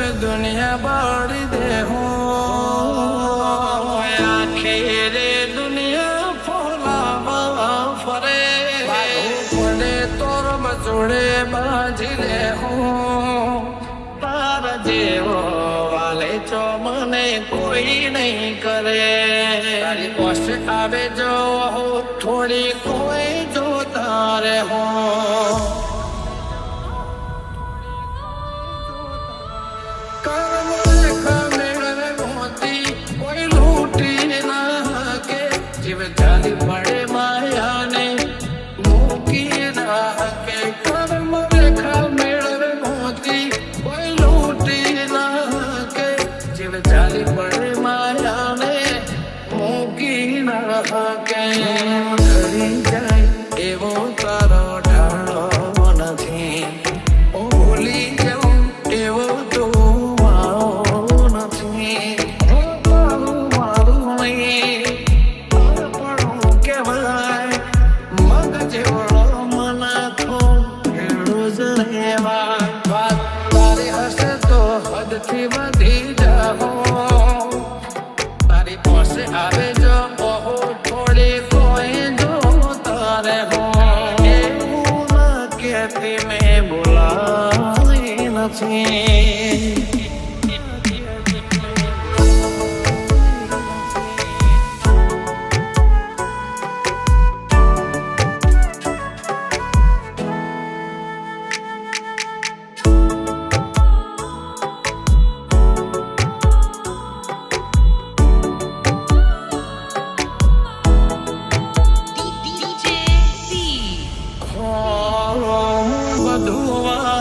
मैं दुनिया बाड़ी दे हूँ आखिरे दुनिया फोलावा फरे पड़े तोर बचोड़े बाजिले हूँ तारा जेवो वाले चो मने कोई नहीं करे तारी पोस्ट आवे जो थोड़ी कोई जो तारे हो जाली पड़े माया ने मुकी ना के कर्म रेखा मेरे मोती कोई लूटी ना के जीव जाली पड़े माया ने मुकी ना के घड़ी जाए एवो तारो ढालो नथी ओ भूली जाऊं एवो तो आओ नथी ओ मारू मारू नहीं थी बधी जाओ तारी पोस आवे जो बहु थोड़ी कोई जो तारे हो ना कहती मैं बुलाई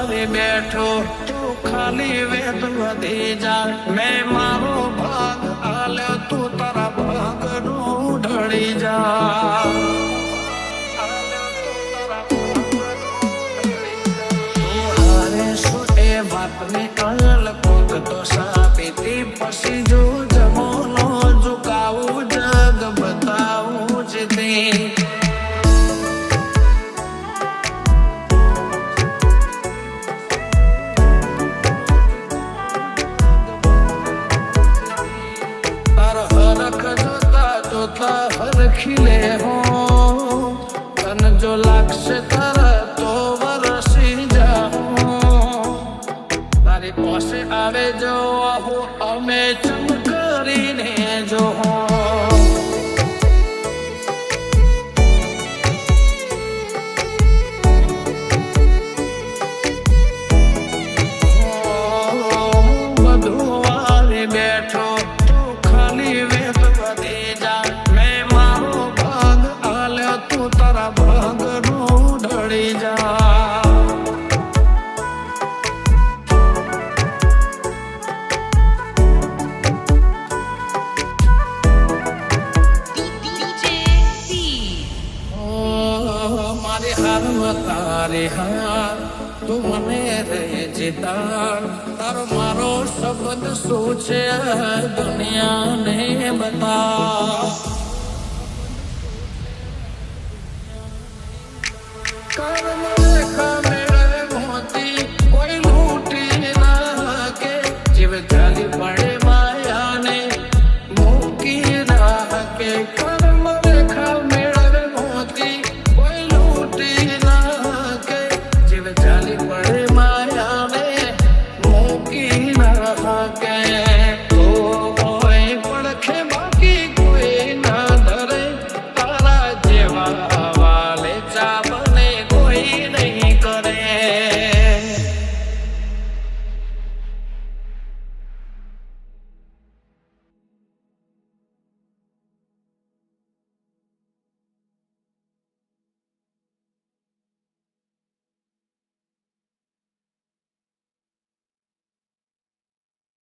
नहीं बैठो तू खाली वेद वधी जा मैं मारो भाग आले तू तारा भाग रू ढड़ी जा तू हारे सुटे बात में अल कोक तो सापीती पसी जो जमोनो झुकाऊ जग बताऊ जिते हर खिले हो तन जो लक्ष तर तो वरसी जाओ तारी पोस आवे जो हो अमे चमकरी ने जो हो बधुवारे बैठो तू खाली वेद वधी जा तू तारा भाग रू ढड़ी जा मारे हार तारे हार तू मने रे जितार तारो मारो शब्द सोचे दुनिया ने बता कर